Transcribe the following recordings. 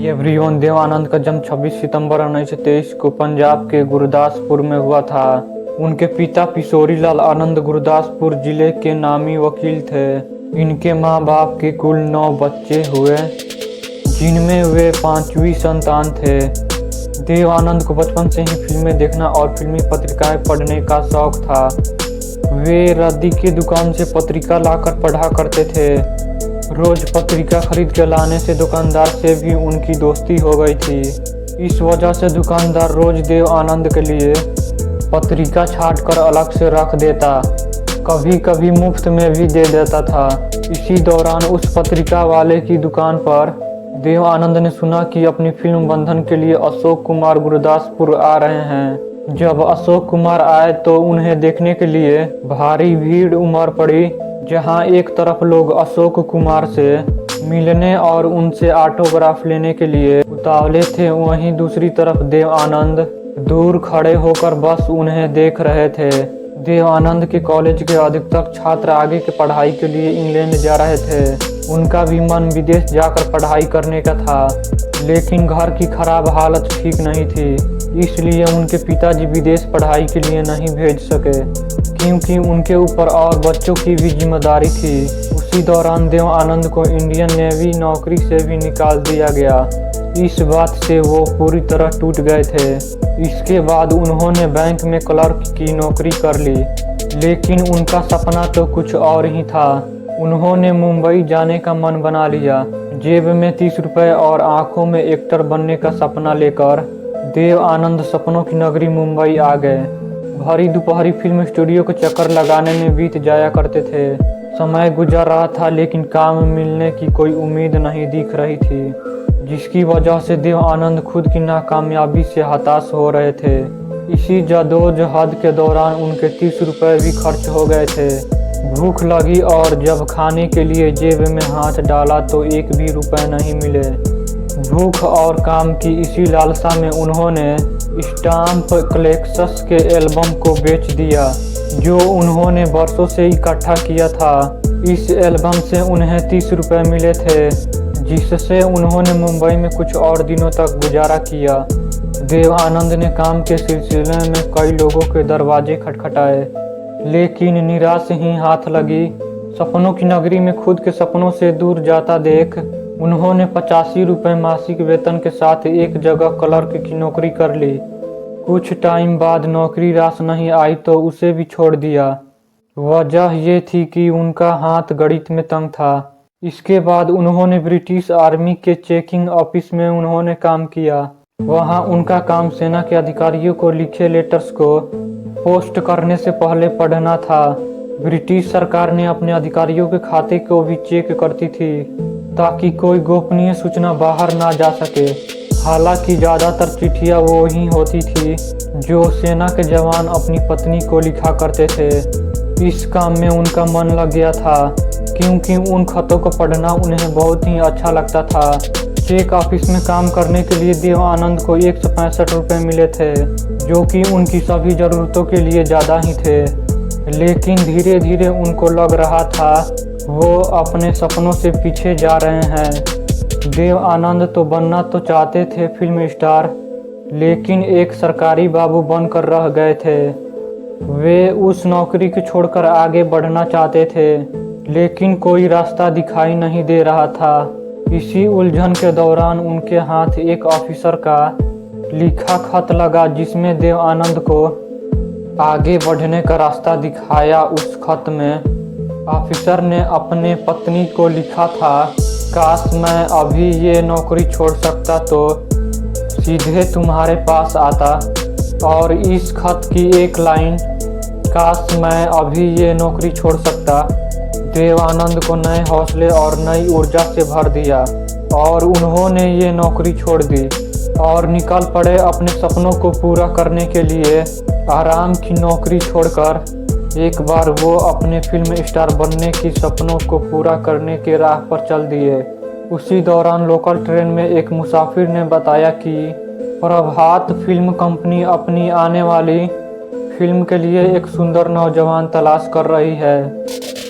Everyone, Dev Anand का जन्म 26 सितंबर 1923 को पंजाब के गुरदासपुर में हुआ था। उनके पिता पिशोरी लाल आनंद गुरदासपुर जिले के नामी वकील थे। इनके मां बाप के कुल 9 बच्चे हुए, जिनमें वे 5वीं संतान थे। देव आनंद को बचपन से ही फिल्में देखना और फिल्मी पत्रिकाएं पढ़ने का शौक था। वे रद्दी की दुकान से पत्रिका लाकर पढ़ा करते थे। रोज पत्रिका खरीद के लाने से दुकानदार से भी उनकी दोस्ती हो गई थी। इस वजह से दुकानदार रोज देव आनंद के लिए पत्रिका छाट कर अलग से रख देता, कभी कभी मुफ्त में भी दे देता था। इसी दौरान उस पत्रिका वाले की दुकान पर देव आनंद ने सुना कि अपनी फिल्म बंधन के लिए अशोक कुमार गुरदासपुर आ रहे हैं। जब अशोक कुमार आए तो उन्हें देखने के लिए भारी भीड़ उमड़ पड़ी। जहां एक तरफ लोग अशोक कुमार से मिलने और उनसे ऑटोग्राफ लेने के लिए उतावले थे, वहीं दूसरी तरफ देव आनंद दूर खड़े होकर बस उन्हें देख रहे थे। देव आनंद के कॉलेज के अधिकतर छात्र आगे की पढ़ाई के लिए इंग्लैंड जा रहे थे। उनका भी मन विदेश जाकर पढ़ाई करने का था, लेकिन घर की खराब हालत ठीक नहीं थी, इसलिए उनके पिताजी विदेश पढ़ाई के लिए नहीं भेज सके, क्योंकि उनके ऊपर और बच्चों की भी जिम्मेदारी थी। उसी दौरान देव आनंद को इंडियन नेवी नौकरी से भी निकाल दिया गया। इस बात से वो पूरी तरह टूट गए थे। इसके बाद उन्होंने बैंक में क्लर्क की नौकरी कर ली, लेकिन उनका सपना तो कुछ और ही था। उन्होंने मुंबई जाने का मन बना लिया। जेब में 30 रुपए और आंखों में एक्टर बनने का सपना लेकर देव आनंद सपनों की नगरी मुंबई आ गए। भरी दोपहरी फिल्म स्टूडियो के चक्कर लगाने में बीत जाया करते थे। समय गुजर रहा था, लेकिन काम मिलने की कोई उम्मीद नहीं दिख रही थी, जिसकी वजह से देव आनंद खुद की नाकामयाबी से हताश हो रहे थे। इसी जदोजहद के दौरान उनके 30 रुपए भी खर्च हो गए थे। भूख लगी और जब खाने के लिए जेब में हाथ डाला तो एक भी रुपए नहीं मिले। भूख और काम की इसी लालसा में उन्होंने स्टाम्प कलेक्शंस के एल्बम को बेच दिया, जो उन्होंने वर्षों से इकट्ठा किया था। इस एल्बम से उन्हें 30 रुपए मिले थे, जिससे उन्होंने मुंबई में कुछ और दिनों तक गुजारा किया। देव आनंद ने काम के सिलसिले में कई लोगों के दरवाजे खटखटाए, लेकिन निराश ही हाथ लगी। सपनों की नगरी में खुद के सपनों से दूर जाता देख उन्होंने 85 रुपए मासिक वेतन के साथ एक जगह क्लर्क की नौकरी कर ली। कुछ टाइम बाद नौकरी रास नहीं आई तो उसे भी छोड़ दिया। वजह ये थी कि उनका हाथ गणित में तंग था। इसके बाद उन्होंने ब्रिटिश आर्मी के चेकिंग ऑफिस में उन्होंने काम किया। वहां उनका काम सेना के अधिकारियों को लिखे लेटर्स को पोस्ट करने से पहले पढ़ना था। ब्रिटिश सरकार ने अपने अधिकारियों के खाते को भी चेक करती थी, ताकि कोई गोपनीय सूचना बाहर ना जा सके। हालांकि ज़्यादातर चिट्ठियाँ वो ही होती थी जो सेना के जवान अपनी पत्नी को लिखा करते थे। इस काम में उनका मन लग गया था, क्योंकि उन खतों को पढ़ना उन्हें बहुत ही अच्छा लगता था। चेक ऑफिस में काम करने के लिए देव आनंद को 165 रुपये मिले थे, जो कि उनकी सभी ज़रूरतों के लिए ज़्यादा ही थे। लेकिन धीरे धीरे उनको लग रहा था वो अपने सपनों से पीछे जा रहे हैं। देव आनंद तो बनना तो चाहते थे फिल्म स्टार, लेकिन एक सरकारी बाबू बनकर रह गए थे। वे उस नौकरी को छोड़कर आगे बढ़ना चाहते थे, लेकिन कोई रास्ता दिखाई नहीं दे रहा था। इसी उलझन के दौरान उनके हाथ एक ऑफिसर का लिखा खत लगा, जिसमें देव आनंद को आगे बढ़ने का रास्ता दिखाया। उस खत में ऑफिसर ने अपने पत्नी को लिखा था, काश मैं अभी ये नौकरी छोड़ सकता तो सीधे तुम्हारे पास आता। और इस खत की एक लाइन, काश मैं अभी ये नौकरी छोड़ सकता, देव आनंद को नए हौसले और नई ऊर्जा से भर दिया और उन्होंने ये नौकरी छोड़ दी और निकल पड़े अपने सपनों को पूरा करने के लिए। आराम की नौकरी छोड़कर एक बार वो अपने फिल्म स्टार बनने की सपनों को पूरा करने के राह पर चल दिए। उसी दौरान लोकल ट्रेन में एक मुसाफिर ने बताया कि प्रभात फिल्म कंपनी अपनी आने वाली फिल्म के लिए एक सुंदर नौजवान तलाश कर रही है।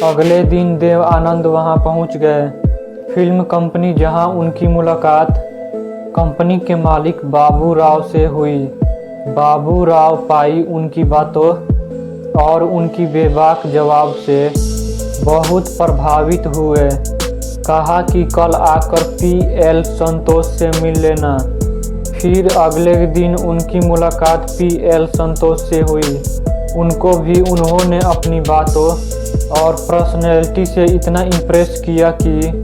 अगले दिन देव आनंद वहां पहुंच गए। फिल्म कंपनी जहां उनकी मुलाकात कंपनी के मालिक बाबू राव से हुई। बाबू राव पाई उनकी बातों और उनकी बेबाक जवाब से बहुत प्रभावित हुए। कहा कि कल आकर पी.एल. संतोष से मिल लेना। फिर अगले दिन उनकी मुलाकात पी.एल. संतोष से हुई। उनको भी उन्होंने अपनी बातों और पर्सनैलिटी से इतना इम्प्रेस किया कि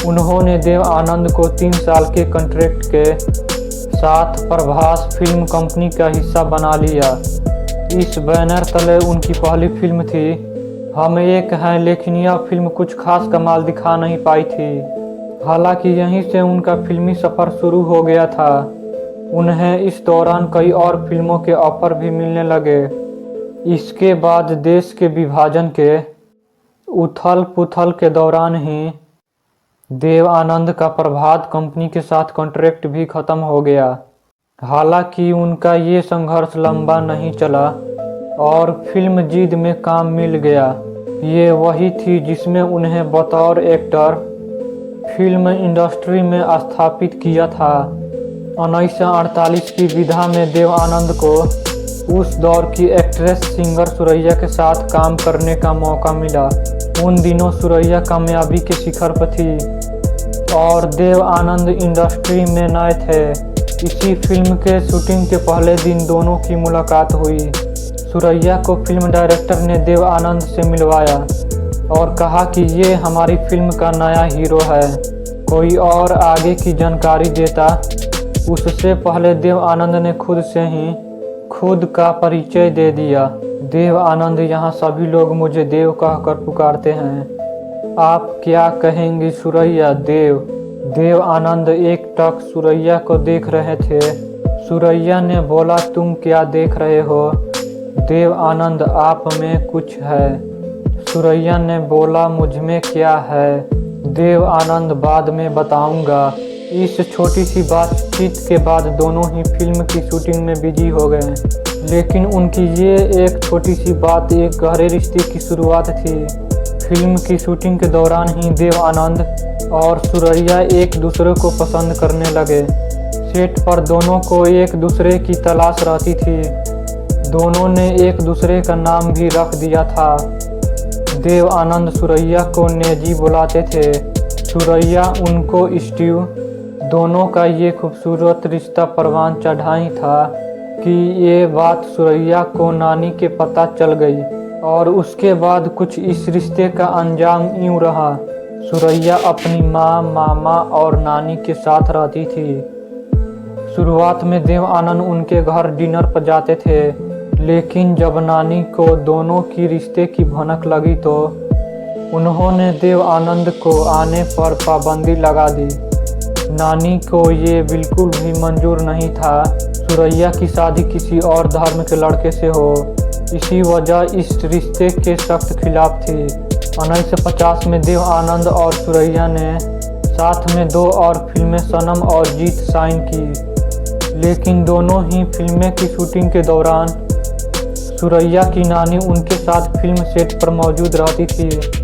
उन्होंने देव आनंद को 3 साल के कॉन्ट्रैक्ट के साथ प्रभास फिल्म कंपनी का हिस्सा बना लिया। इस बैनर तले उनकी पहली फिल्म थी हम एक हैं, लेकिन यह फिल्म कुछ खास कमाल दिखा नहीं पाई थी। हालांकि यहीं से उनका फिल्मी सफ़र शुरू हो गया था। उन्हें इस दौरान कई और फिल्मों के ऑफर भी मिलने लगे। इसके बाद देश के विभाजन के उथल पुथल के दौरान ही देव आनंद का प्रभात कंपनी के साथ कॉन्ट्रैक्ट भी खत्म हो गया। हालांकि उनका ये संघर्ष लंबा नहीं चला और फिल्म जिद में काम मिल गया। ये वही थी जिसमें उन्हें बतौर एक्टर फिल्म इंडस्ट्री में स्थापित किया था। 1948 की विधा में देव आनंद को उस दौर की एक्ट्रेस सिंगर सुरैया के साथ काम करने का मौका मिला। उन दिनों सुरैया कामयाबी के शिखर पर थी और देव आनंद इंडस्ट्री में नए थे। इसी फिल्म के शूटिंग के पहले दिन दोनों की मुलाकात हुई। सुरैया को फिल्म डायरेक्टर ने देव आनंद से मिलवाया और कहा कि ये हमारी फिल्म का नया हीरो है, कोई और आगे की जानकारी देता। उससे पहले देव आनंद ने खुद का परिचय दे दिया। देव आनंद, यहाँ सभी लोग मुझे देव कहकर पुकारते हैं, आप क्या कहेंगी सुरैया? देव आनंद एकटक सुरैया को देख रहे थे। सुरैया ने बोला, तुम क्या देख रहे हो? देव आनंद, आप में कुछ है। सुरैया ने बोला, मुझ में क्या है? देव आनंद, बाद में बताऊंगा। इस छोटी सी बातचीत के बाद दोनों ही फिल्म की शूटिंग में बिजी हो गए। लेकिन उनकी ये एक छोटी सी बात एक गहरे रिश्ते की शुरुआत थी। फिल्म की शूटिंग के दौरान ही देव आनंद और सुरैया एक दूसरे को पसंद करने लगे। सेट पर दोनों को एक दूसरे की तलाश रहती थी। दोनों ने एक दूसरे का नाम भी रख दिया था। देव आनंद सुरैया को नेजी बुलाते थे, सुरैया उनको स्टीव। दोनों का ये खूबसूरत रिश्ता परवान चढ़ा ही था कि ये बात सुरैया को नानी के पता चल गई और उसके बाद कुछ इस रिश्ते का अंजाम यूं रहा। सुरैया अपनी माँ, मामा और नानी के साथ रहती थी। शुरुआत में देव आनंद उनके घर डिनर पर जाते थे, लेकिन जब नानी को दोनों की रिश्ते की भनक लगी तो उन्होंने देव आनंद को आने पर पाबंदी लगा दी। नानी को ये बिल्कुल भी मंजूर नहीं था सुरैया की शादी किसी और धर्म के लड़के से हो। इसी वजह इस रिश्ते के सख्त खिलाफ थी। 1950 में देव आनंद और सुरैया ने साथ में 2 और फिल्में सनम और जीत साइन की। लेकिन दोनों ही फिल्में की शूटिंग के दौरान सुरैया की नानी उनके साथ फिल्म सेट पर मौजूद रहती थी।